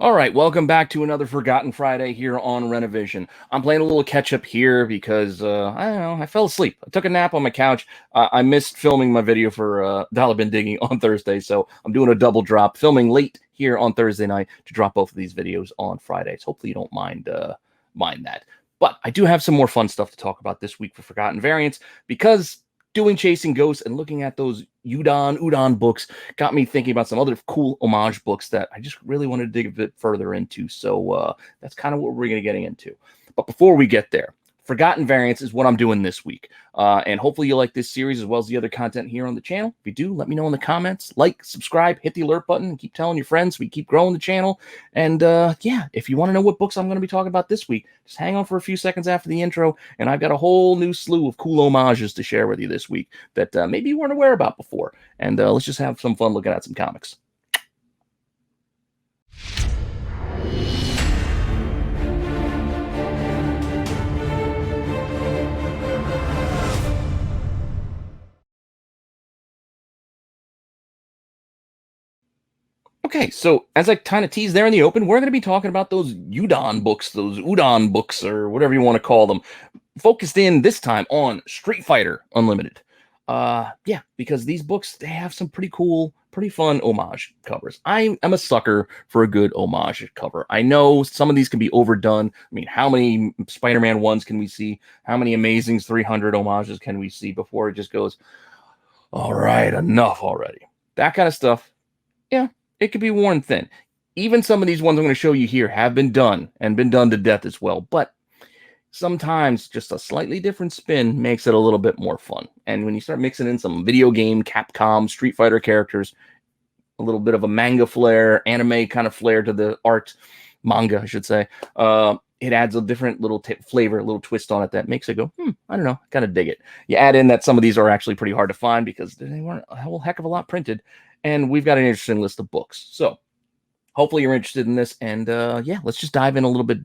All right, welcome back to another Forgotten Friday here on Rennavision. I'm playing a little catch up here because I don't know, I fell asleep. I took a nap on my couch. I missed filming my video for Dollar Bin Digging on Thursday, so I'm doing a double drop, filming late here on Thursday night to drop both of these videos on Fridays. Hopefully you don't mind that. But I do have some more fun stuff to talk about this week for Forgotten Variants because doing Chasing Ghosts and looking at those Udon books got me thinking about some other cool homage books that I just really wanted to dig a bit further into. So that's kind of what we're going to get into. But before we get there, Forgotten Variants is what I'm doing this week. And hopefully you like this series as well as the other content here on the channel. If you do, let me know in the comments. Like, subscribe, hit the alert button, and keep telling your friends. We keep growing the channel. And yeah, if you want to know what books I'm going to be talking about this week, just hang on for a few seconds after the intro. And I've got a whole new slew of cool homages to share with you this week that maybe you weren't aware about before. And let's just have some fun looking at some comics. Okay, so as I kind of teased there in the open, we're going to be talking about those Udon books, or whatever you want to call them, focused in this time on Street Fighter Unlimited. Yeah, because these books, they have some pretty cool, pretty fun homage covers. I am a sucker for a good homage cover. I know some of these can be overdone. I mean, how many Spider-Man 1s can we see? How many Amazings 300 homages can we see before it just goes, all right, enough already? That kind of stuff, yeah, it could be worn thin. Even some of these ones I'm going to show you here have been done and been done to death as well. But sometimes just a slightly different spin makes it a little bit more fun. And when you start mixing in some video game, Capcom, Street Fighter characters, a little bit of a manga flair, anime kind of flair to the art, manga, I should say, it adds a different little flavor, a little twist on it that makes it go, I don't know, kind of dig it. You add in that some of these are actually pretty hard to find because they weren't a whole heck of a lot printed. And we've got an interesting list of books. So hopefully you're interested in this. And yeah, let's just dive in a little bit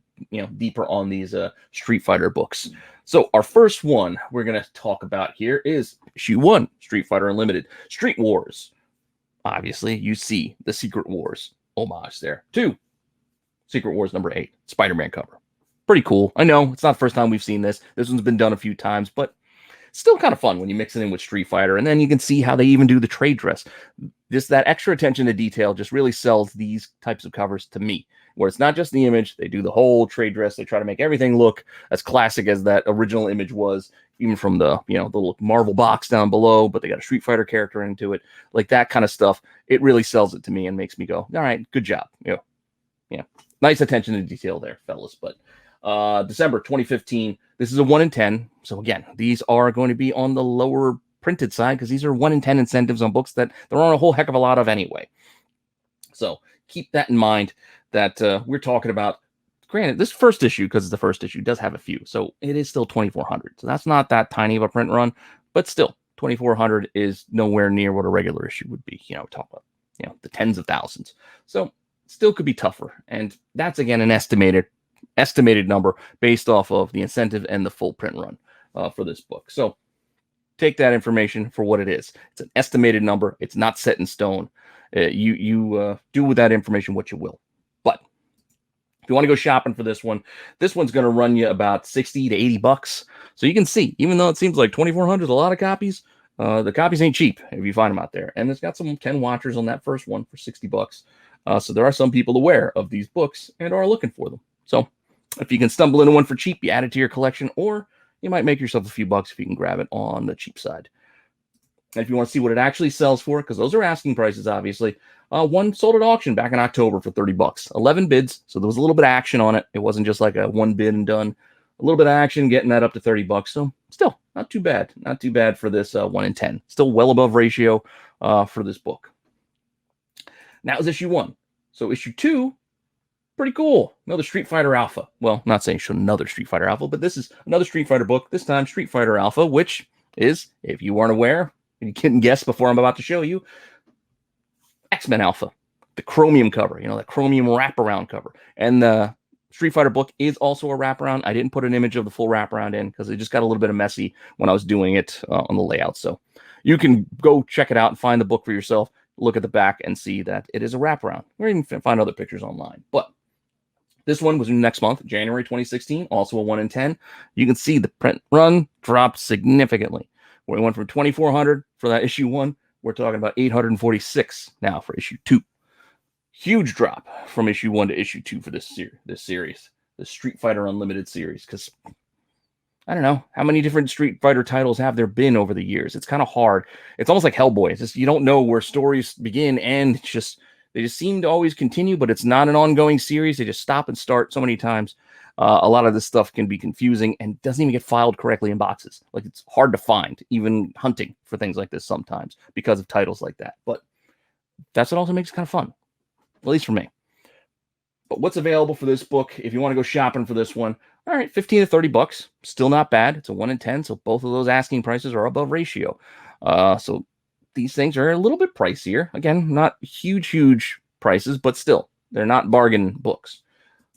deeper on these Street Fighter books. So our first one we're going to talk about here is issue 1, Street Fighter Unlimited, Street Wars. Obviously, you see the Secret Wars homage there. 2, Secret Wars number 8, Spider-Man cover. Pretty cool. I know it's not the first time we've seen this. This one's been done a few times, but still kind of fun when you mix it in with Street Fighter. And then you can see how they even do the trade dress. Just that extra attention to detail just really sells these types of covers to me, where it's not just the image. They do the whole trade dress. They try to make everything look as classic as that original image was, even from the, the little Marvel box down below, but they got a Street Fighter character into it. Like that kind of stuff. It really sells it to me and makes me go, all right, good job. Yeah. Nice attention to detail there, fellas. But December 2015, this is a 1 in 10. So again, these are going to be on the lower printed side because these are 1 in 10 incentives on books that there aren't a whole heck of a lot of anyway. So keep that in mind that we're talking about. Granted, this first issue, because it's the first issue, does have a few. So it is still 2,400. So that's not that tiny of a print run, but still 2,400 is nowhere near what a regular issue would be. Talk about, the tens of thousands. So still could be tougher. And that's, again, an estimated number based off of the incentive and the full print run for this book. So take that information for what it is. It's an estimated number. It's not set in stone. You do with that information what you will. But if you want to go shopping for this one's going to run you about 60 to 80 bucks. So you can see, even though it seems like 2,400 is a lot of copies, the copies ain't cheap if you find them out there. And it's got some 10 watchers on that first one for 60 bucks. So there are some people aware of these books and are looking for them. So if you can stumble into one for cheap, you add it to your collection, or you might make yourself a few bucks if you can grab it on the cheap side. And if you want to see what it actually sells for, because those are asking prices, obviously, one sold at auction back in October for 30 bucks. 11 bids, so there was a little bit of action on it. It wasn't just like a one bid and done. A little bit of action, getting that up to 30 bucks. So still, not too bad. Not too bad for this 1 in 10. Still well above ratio for this book. Now is issue 1. So issue 2, pretty cool. Another Street Fighter Alpha. Well, not saying another Street Fighter Alpha, but this is another Street Fighter book, this time Street Fighter Alpha, which is, if you weren't aware, and you couldn't guess before I'm about to show you, X-Men Alpha. The chromium cover, that chromium wraparound cover. And the Street Fighter book is also a wraparound. I didn't put an image of the full wraparound in because it just got a little bit of messy when I was doing it on the layout. So you can go check it out and find the book for yourself. look at the back and see that it is a wraparound. Or even find other pictures online. But this one was next month, January 2016, also a 1 in 10. You can see the print run dropped significantly. We went from 2,400 for that issue 1. We're talking about 846 now for issue 2. Huge drop from issue 1 to issue 2 for this series, the Street Fighter Unlimited series. Because I don't know how many different Street Fighter titles have there been over the years. It's kind of hard. It's almost like Hellboy. It's just you don't know where stories begin and they just seem to always continue, but it's not an ongoing series. They just stop and start so many times. A lot of this stuff can be confusing and doesn't even get filed correctly in boxes. Like it's hard to find, even hunting for things like this sometimes because of titles like that. But that's what also makes it kind of fun, at least for me. But what's available for this book? If you want to go shopping for this one, all right, 15 to 30 bucks. Still not bad. It's a 1 in 10, so both of those asking prices are above ratio. So these things are a little bit pricier. Again, not huge prices, but still, they're not bargain books.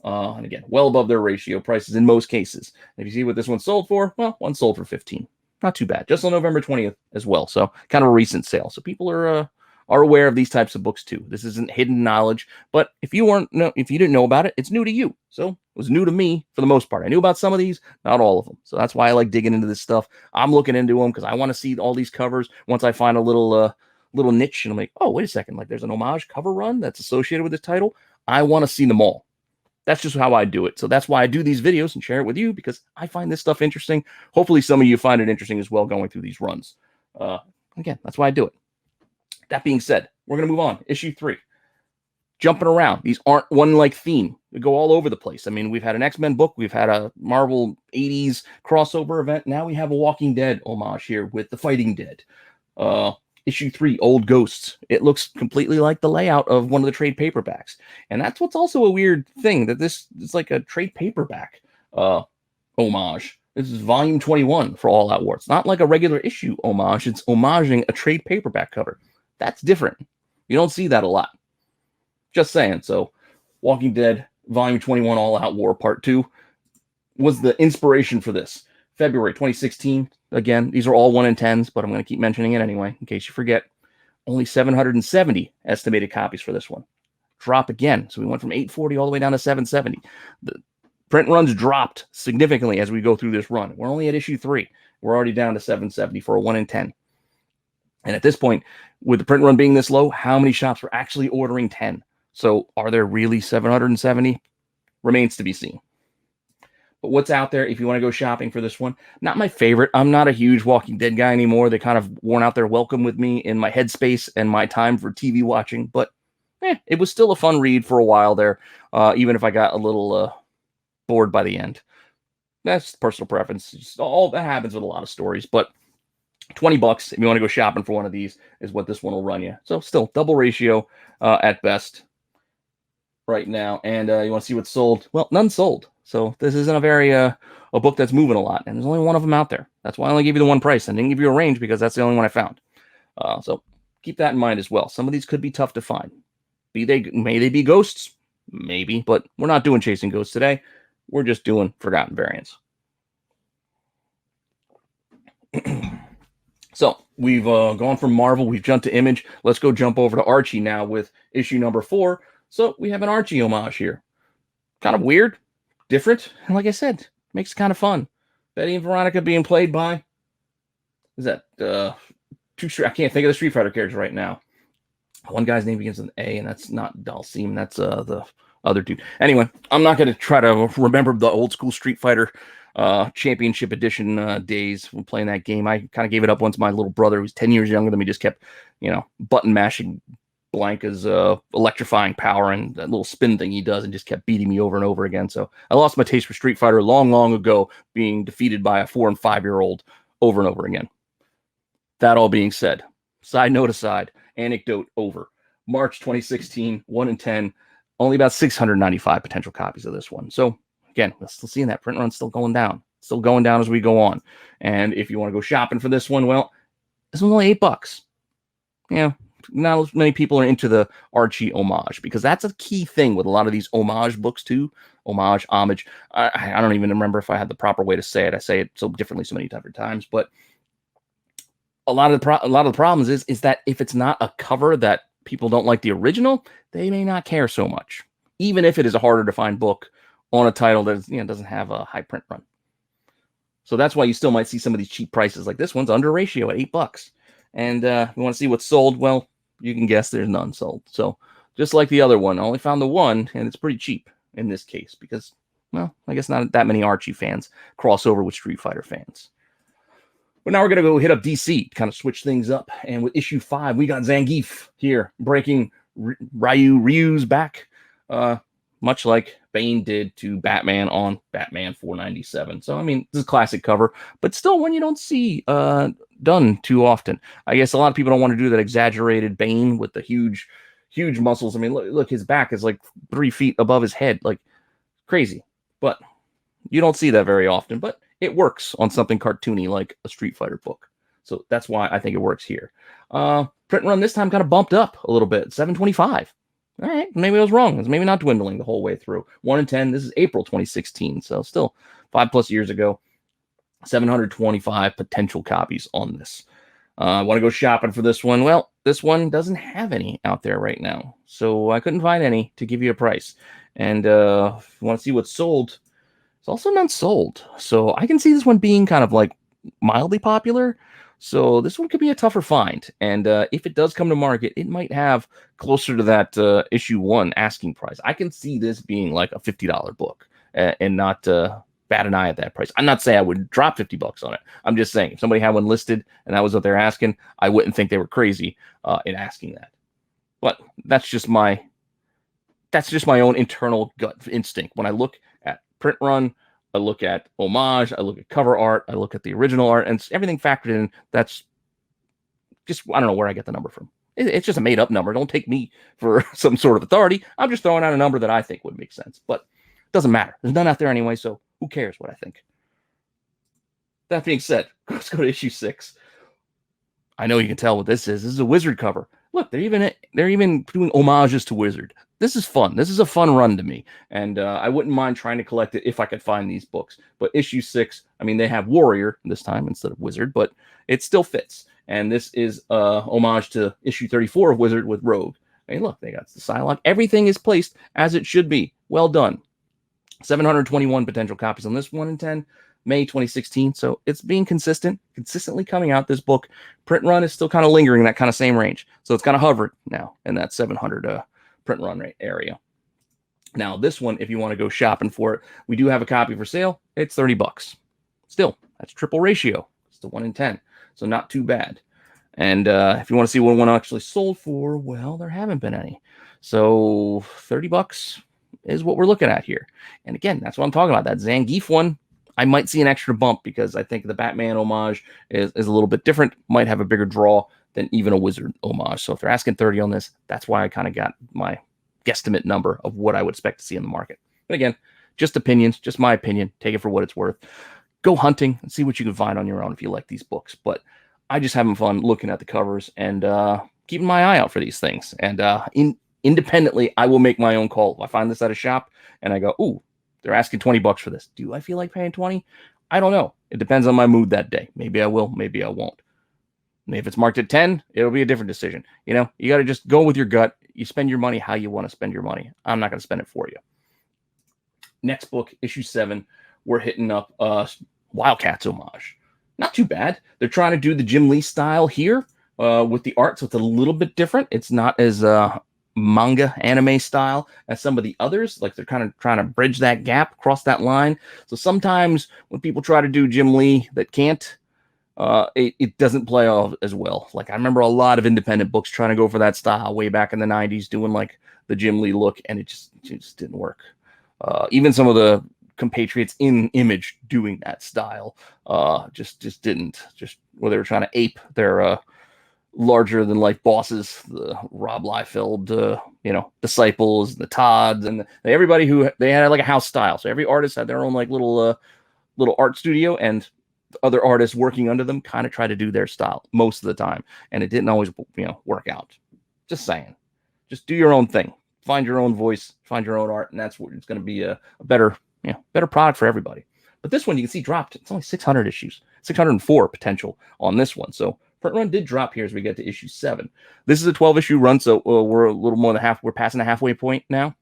And again, well above their ratio prices in most cases. If you see what this one sold for, well, one sold for 15. Not too bad. Just on November 20th as well. So kind of a recent sale. So people are aware of these types of books too. This isn't hidden knowledge, but if you didn't know about it, it's new to you. So it was new to me for the most part. I knew about some of these, not all of them. So that's why I like digging into this stuff. I'm looking into them because I want to see all these covers. Once I find a little niche and I'm like, oh, wait a second, like there's an homage cover run that's associated with this title. I want to see them all. That's just how I do it. So that's why I do these videos and share it with you, because I find this stuff interesting. Hopefully some of you find it interesting as well going through these runs. Again, that's why I do it. That being said, we're going to move on. Issue 3. Jumping around. These aren't one like theme. We go all over the place. I mean, we've had an X-Men book. We've had a Marvel 80s crossover event. Now we have a Walking Dead homage here with the Fighting Dead. Issue 3, Old Ghosts. It looks completely like the layout of one of the trade paperbacks. And that's what's also a weird thing, that this is like a trade paperback homage. This is volume 21 for All Out War. It's not like a regular issue homage. It's homaging a trade paperback cover. That's different. You don't see that a lot. Just saying. So Walking Dead, volume 21, All Out War, part 2 was the inspiration for this. February 2016. Again, these are all 1 in 10s, but I'm going to keep mentioning it anyway, in case you forget. Only 770 estimated copies for this one. Drop again. So we went from 840 all the way down to 770. The print runs dropped significantly as we go through this run. We're only at issue 3. We're already down to 770 for a 1 in 10. And at this point, with the print run being this low, how many shops are actually ordering 10? So are there really 770? Remains to be seen. But what's out there if you want to go shopping for this one? Not my favorite. I'm not a huge Walking Dead guy anymore. They kind of worn out their welcome with me in my headspace and my time for TV watching. But it was still a fun read for a while there, even if I got a little bored by the end. That's personal preference. Just all that happens with a lot of stories. But 20 bucks if you want to go shopping for one of these is what this one will run you. So still double ratio at best right now. And you want to see what's sold? Well, none sold. So this isn't a very a book that's moving a lot, and there's only one of them out there. That's why I only gave you the one price. I didn't give you a range because that's the only one I found. So keep that in mind as well. Some of these could be tough to find. May they be ghosts? Maybe, but we're not doing chasing ghosts today. We're just doing forgotten variants. So we've gone from Marvel. We've jumped to Image. Let's go jump over to Archie now with issue number 4. So we have an Archie homage here. Kind of weird. Different, and like I said, makes it kind of fun. Betty and Veronica being played by, is that I can't think of the Street Fighter characters right now. One guy's name begins with an A, and that's not Dalsim. That's the other dude. Anyway, I'm not going to try to remember the old school Street Fighter Championship Edition days when playing that game. I kind of gave it up once my little brother, who's 10 years younger than me, just kept, button mashing Blanca's electrifying power and that little spin thing he does, and just kept beating me over and over again. So I lost my taste for Street Fighter long ago, being defeated by a 4- and 5-year-old over and over again. That all being said, side note aside, anecdote over. March 2016, 1 in 10, only about 695 potential copies of this one. So again, we're still seeing that print run still going down as we go on. And if you want to go shopping for this one, well, this one's only $8. Yeah. Not as many people are into the Archie homage, because that's a key thing with a lot of these homage books too. Homage. I don't even remember if I had the proper way to say it. I say it so differently so many different times. But a lot of the problems is that if it's not a cover that people don't like the original, they may not care so much, even if it is a harder to find book on a title that is, doesn't have a high print run. So that's why you still might see some of these cheap prices. Like this one's under ratio at $8. And you want to see what's sold? Well, you can guess there's none sold. So just like the other one, I only found the one, and it's pretty cheap in this case because, well, I guess not that many Archie fans cross over with Street Fighter fans. But now we're going to go hit up DC, kind of switch things up. And with issue 5, we got Zangief here, breaking Ryu's back, much like Bane did to Batman on Batman 497. So, I mean, this is a classic cover, but still one you don't see done too often. I guess a lot of people don't want to do that exaggerated Bane with the huge muscles. I mean, look, his back is like 3 feet above his head, like crazy. But you don't see that very often, but it works on something cartoony like a Street Fighter book. So that's why I think it works here. Print run this time kind of bumped up a little bit, 725. All right, maybe I was wrong. It's maybe not dwindling the whole way through. 1 in 10. This is April 2016, so still 5+ years ago. 725 potential copies on this. I want to go shopping for this one. Well, this one doesn't have any out there right now, so I couldn't find any to give you a price. And if you want to see what's sold, it's also not sold. So I can see this one being kind of like mildly popular. So this one could be a tougher find. And if it does come to market, it might have closer to that issue 1 asking price. I can see this being like a $50 book and not bat an eye at that price. I'm not saying I would drop $50 on it. I'm just saying if somebody had one listed and that was what they're asking, I wouldn't think they were crazy in asking that. But that's just my own internal gut instinct. When I look at print run, I look at Homage, I look at cover art, I look at the original art, and everything factored in. That's just, I don't know where I get the number from. It's just a made-up number. Don't take me for some sort of authority. I'm just throwing out a number that I think would make sense. But it doesn't matter. There's none out there anyway, so who cares what I think? That being said, let's go to issue 6. I know you can tell what this is. This is a Wizard cover. Look, they're even doing homages to Wizard. This is fun. This is a fun run to me, and I wouldn't mind trying to collect it if I could find these books. But issue 6, I mean, they have Warrior this time instead of Wizard, but it still fits. And this is homage to issue 34 of Wizard with Rogue. Hey, look, they got the Psylocke. Everything is placed as it should be. Well done. 721 potential copies on this 1 in 10. May 2016. So it's being consistently coming out. This book print run is still kind of lingering in that kind of same range. So it's kind of hovered now in that 700 print run rate area. Now this one, if you want to go shopping for it, we do have a copy for sale. It's $30. Still, that's triple ratio. It's the 1 in 10. So not too bad. And if you want to see what one actually sold for, well, there haven't been any. So $30 is what we're looking at here. And again, that's what I'm talking about. That Zangief one, I might see an extra bump because I think the Batman homage is a little bit different, might have a bigger draw than even a Wizard homage. So if they're asking 30 on this, that's why I kind of got my guesstimate number of what I would expect to see in the market. But again, just opinions, just my opinion. Take it for what it's worth. Go hunting and see what you can find on your own if you like these books. But I just having fun looking at the covers and keeping my eye out for these things. And independently, I will make my own call. If I find this at a shop and I go, ooh, they're asking $20 for this. Do I feel like paying 20? I don't know. It depends on my mood that day. Maybe I will, maybe I won't. And if it's marked at 10, it'll be a different decision. You know, you got to just go with your gut. You spend your money how you want to spend your money. I'm not going to spend it for you. Next book, issue 7, we're hitting up Wildcats homage. Not too bad. They're trying to do the Jim Lee style here with the art, so it's a little bit different. It's not as manga anime style as some of the others. Like they're kind of trying to bridge that gap, cross that line. So sometimes when people try to do Jim Lee that can't, it doesn't play off as well. Like I remember a lot of independent books trying to go for that style way back in the 90s, doing like the Jim Lee look, and it just didn't work. Even some of the compatriots in Image doing that style just didn't. Just where they were trying to ape their larger than life bosses, the Rob Liefeld, disciples, the Todds, and everybody who they had like a house style. So every artist had their own like little art studio, and other artists working under them kind of try to do their style most of the time, and it didn't always work out. Just saying, just do your own thing, find your own voice, find your own art, and that's what it's going to be a better product for everybody. But this one you can see dropped. It's only 600 issues, 604 potential on this one. So Print run did drop here as we get to issue 7. This is a 12-issue run, so we're a little more than we're passing the halfway point now.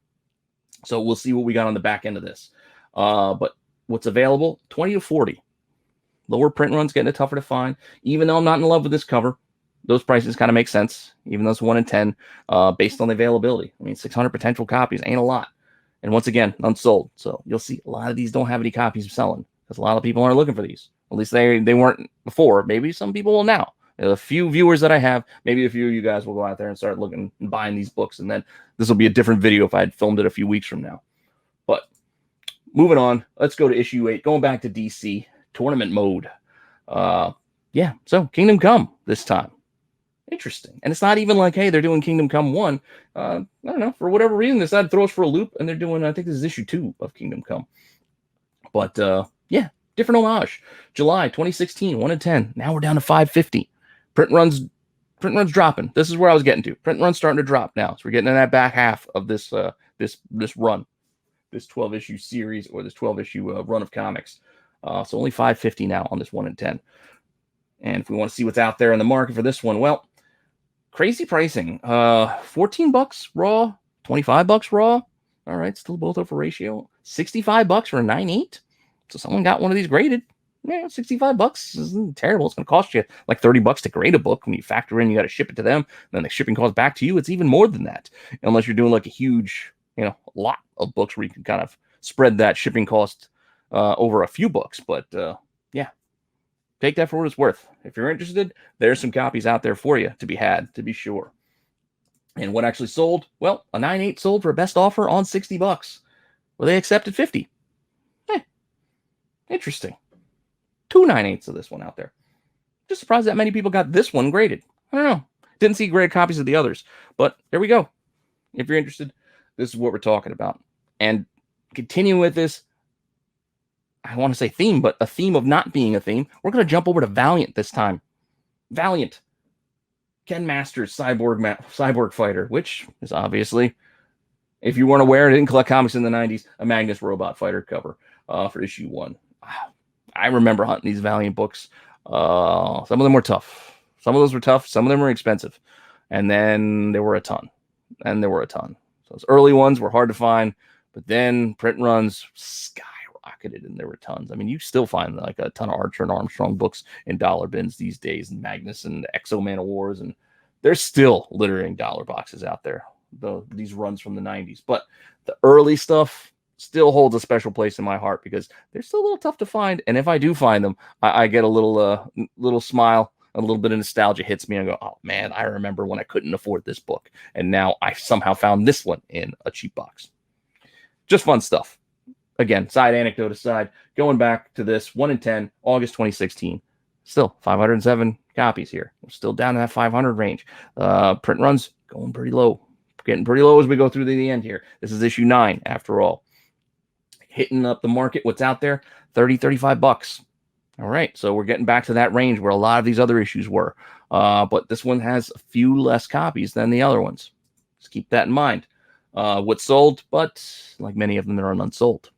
So we'll see what we got on the back end of this. But what's available? 20 to 40. Lower print runs getting it tougher to find. Even though I'm not in love with this cover, those prices kind of make sense, even though it's 1 in 10, based on the availability. I mean, 600 potential copies ain't a lot. And once again, unsold. So you'll see a lot of these don't have any copies selling because a lot of people aren't looking for these. At least they weren't before. Maybe some people will now. A few viewers that I have, maybe a few of you guys will go out there and start looking and buying these books. And then this will be a different video if I had filmed it a few weeks from now. But moving on, let's go to issue 8. Going back to DC, tournament mode. Yeah, so Kingdom Come this time. Interesting. And it's not even like, hey, they're doing Kingdom Come 1. I don't know. For whatever reason, they decided to throw us for a loop, and they're doing, I think this is issue 2 of Kingdom Come. But, yeah, different homage. July 2016, 1 in 10. Now we're down to 550. Print runs dropping. This is where I was getting to. Print runs starting to drop now. So we're getting in that back half of this this run, this 12-issue series or this 12-issue run of comics. So only 550 now on this 1 in 10. And if we want to see what's out there in the market for this one, well, crazy pricing. $14 raw, $25 raw. All right, still both over ratio. $65 for a 9.8. So someone got one of these graded. Yeah, $65 isn't terrible. It's going to cost you like $30 to grade a book. When you factor in, you got to ship it to them. Then the shipping cost back to you. It's even more than that, unless you're doing like a huge, lot of books where you can kind of spread that shipping cost over a few books. But yeah, take that for what it's worth. If you're interested, there's some copies out there for you to be had, to be sure. And what actually sold? Well, a 9.8 sold for a best offer on $60. Well, they accepted 50. Interesting. 2 9/8 of this one out there. Just surprised that many people got this one graded. I don't know. Didn't see graded copies of the others. But there we go. If you're interested, this is what we're talking about. And continue with this, I want to say theme, but a theme of not being a theme. We're going to jump over to Valiant this time. Valiant. Ken Masters, Cyborg Fighter, which is obviously, if you weren't aware, I didn't collect comics in the 90s, a Magnus Robot Fighter cover for issue 1. I remember hunting these Valiant books. Some of them were tough. Some of those were tough. Some of them were expensive. And then there were a ton. So those early ones were hard to find. But then print runs skyrocketed and there were tons. I mean, you still find like a ton of Archer and Armstrong books in dollar bins these days. And Magnus and Exo Man of Wars. And they're still littering dollar boxes out there. These runs from the 90s. But the early stuff still holds a special place in my heart because they're still a little tough to find. And if I do find them, I get a little smile, a little bit of nostalgia hits me and I go, oh man, I remember when I couldn't afford this book. And now I somehow found this one in a cheap box. Just fun stuff. Again, side anecdote aside, going back to this 1 in 10, August 2016, still 507 copies here. We're still down in that 500 range. Print runs going pretty low, getting pretty low as we go through the end here. This is issue 9 after all. Hitting up the market, what's out there, $30-$35. All right, so we're getting back to that range where a lot of these other issues were. But this one has a few less copies than the other ones. Just keep that in mind. What's sold, but like many of them, they're unsold.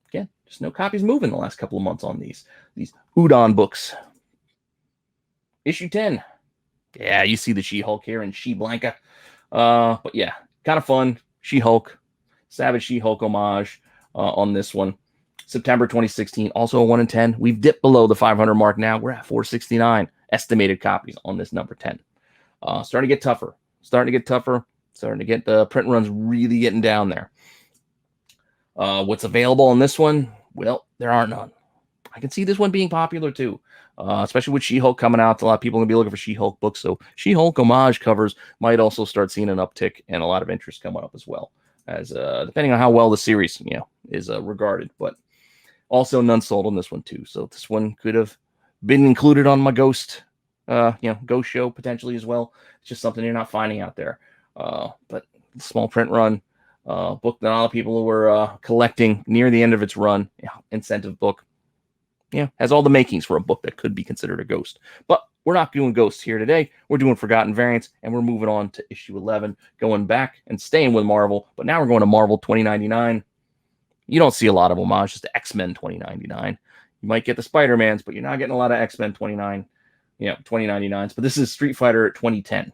Again, just no copies moving the last couple of months on these Udon books. Issue 10. Yeah, you see the She-Hulk here and She-Blanca. But yeah, kind of fun. She-Hulk, Savage She-Hulk homage. On this one, September 2016, also a 1 in 10. We've dipped below the 500 mark now. We're at 469 estimated copies on this number 10. Starting to get tougher. Starting to get the print runs really getting down there. What's available on this one? Well, there are none. I can see this one being popular too, especially with She-Hulk coming out. A lot of people are going to be looking for She-Hulk books. So She-Hulk homage covers might also start seeing an uptick and a lot of interest coming up as well. As depending on how well the series is regarded, but also none sold on this one too. So this one could have been included on my Ghost show potentially as well. It's just something you're not finding out there. But small print run book that a lot of people were collecting near the end of its run. Incentive book. Has all the makings for a book that could be considered a Ghost. But we're not doing Ghosts here today. We're doing Forgotten Variants, and we're moving on to issue 11, going back and staying with Marvel. But now we're going to Marvel 2099. You don't see a lot of homages to X-Men 2099. You might get the Spider-Mans, but you're not getting a lot of X-Men 29. 2099s, but this is Street Fighter 2010.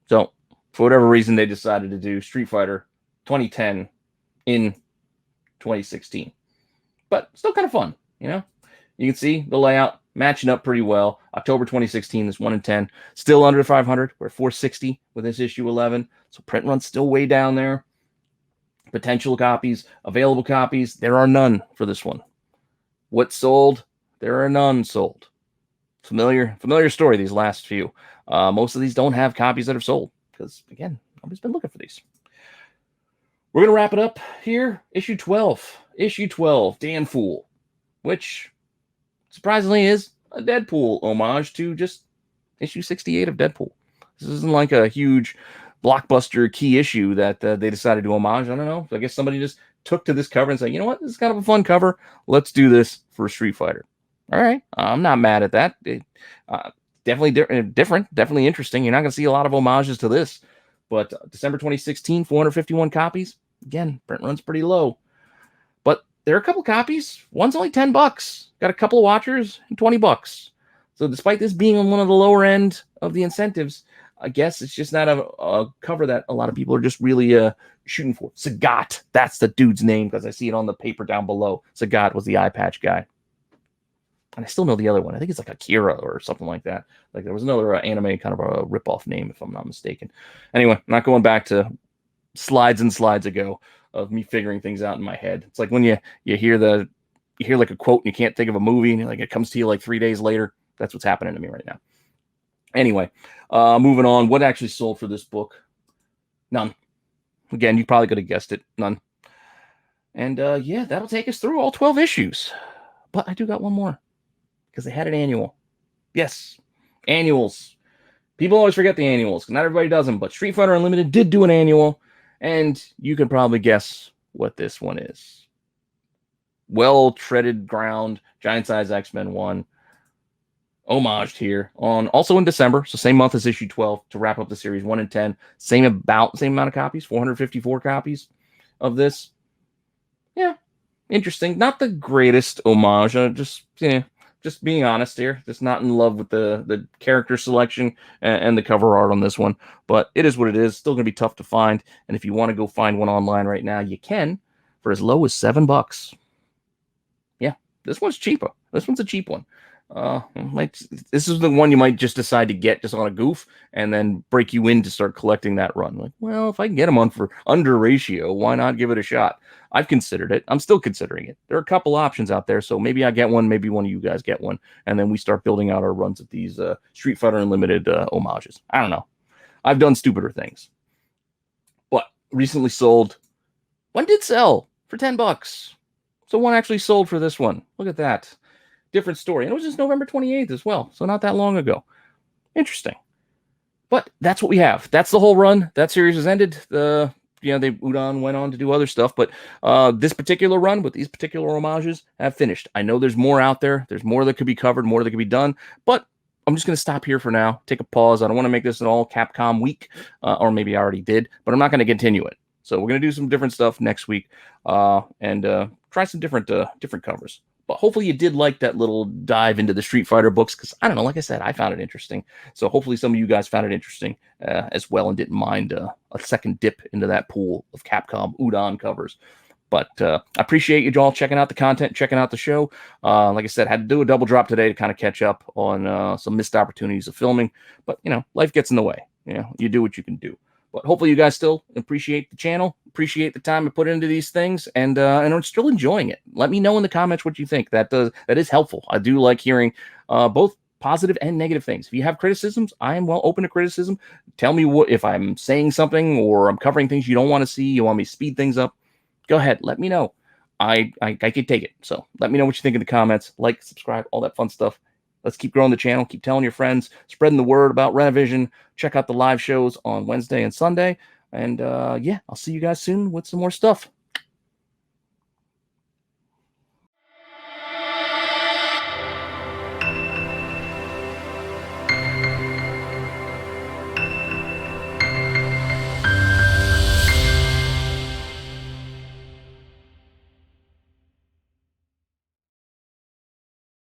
So for whatever reason, they decided to do Street Fighter 2010 in 2016, but still kind of fun. You can see the layout matching up pretty well. October 2016 is 1 in 10, still under 500. We're 460 with this issue 11, so print run's still way down there. Potential copies, available copies, there are none for this one. What sold? There are none sold. Familiar story, these last few. Most of these don't have copies that are sold because, again, nobody's been looking for these. We're going to wrap it up here. Issue 12. Issue 12, Dan Fool, which surprisingly is a Deadpool homage to just issue 68 of Deadpool. This isn't like a huge blockbuster key issue that they decided to homage. I don't know. I guess somebody just took to this cover and said, you know what? This is kind of a fun cover. Let's do this for Street Fighter. All right. I'm not mad at that. Definitely different. Definitely interesting. You're not going to see a lot of homages to this. But December 2016, 451 copies. Again, print run's pretty low. But there are a couple copies. One's only $10. Got a couple of watchers and $20. So despite this being on one of the lower end of the incentives, I guess it's just not a cover that a lot of people are just really shooting for. Sagat, that's the dude's name because I see it on the paper down below. Sagat was the eye patch guy. And I still know the other one. I think it's like Akira or something like that. Like there was another anime kind of a ripoff name, if I'm not mistaken. Anyway, I'm not going back to slides and slides ago of me figuring things out in my head. It's like when you hear like a quote and you can't think of a movie and like it comes to you like 3 days later. That's what's happening to me right now. Anyway, moving on. What actually sold for this book? None. Again, you probably could have guessed it. None. And yeah, that'll take us through all 12 issues. But I do got one more because they had an annual. Yes, annuals. People always forget the annuals. Not everybody does them, but Street Fighter Unlimited did do an annual, and you can probably guess what this one is. Well-treaded ground, Giant Size X-Men 1. Homaged here on also in December, so same month as issue 12 to wrap up the series. 1 in 10, same amount of copies, 454 copies of this. Yeah, interesting. Not the greatest homage. Just being honest here, just not in love with the character selection and the cover art on this one. But it is what it is. Still gonna be tough to find. And if you want to go find one online right now, you can for as low as $7. Yeah, this one's cheaper. This one's a cheap one. This is the one you might just decide to get just on a goof and then break you in to start collecting that run. Like, well, if I can get them on for under ratio, why not give it a shot? I've considered it. I'm still considering it. There are a couple options out there, so maybe I get one, maybe one of you guys get one, and then we start building out our runs of these Street Fighter Unlimited homages. I don't know. I've done stupider things. But recently sold. One did sell for $10. So one actually sold for this one. Look at that. Different story. And it was just November 28th as well. So not that long ago. Interesting. But that's what we have. That's the whole run. That series has ended. Udon went on to do other stuff. But this particular run with these particular homages have finished. I know there's more out there. There's more that could be covered, more that could be done. But I'm just going to stop here for now. Take a pause. I don't want to make this an all Capcom week. Or maybe I already did. But I'm not going to continue it. So we're going to do some different stuff next week. And try some different covers. But hopefully you did like that little dive into the Street Fighter books because, I don't know, like I said, I found it interesting. So hopefully some of you guys found it interesting as well and didn't mind a second dip into that pool of Capcom Udon covers. But I appreciate you all checking out the content, checking out the show. Like I said, had to do a double drop today to kind of catch up on some missed opportunities of filming. But, life gets in the way. You do what you can do. But hopefully you guys still appreciate the channel, appreciate the time I put into these things, and are still enjoying it. Let me know in the comments what you think. That is helpful. I do like hearing both positive and negative things. If you have criticisms, I am well open to criticism. Tell me what if I'm saying something or I'm covering things you don't want to see, you want me to speed things up, go ahead. Let me know. I can take it. So let me know what you think in the comments. Like, subscribe, all that fun stuff. Let's keep growing the channel. Keep telling your friends, spreading the word about Rennavision. Check out the live shows on Wednesday and Sunday. And yeah, I'll see you guys soon with some more stuff.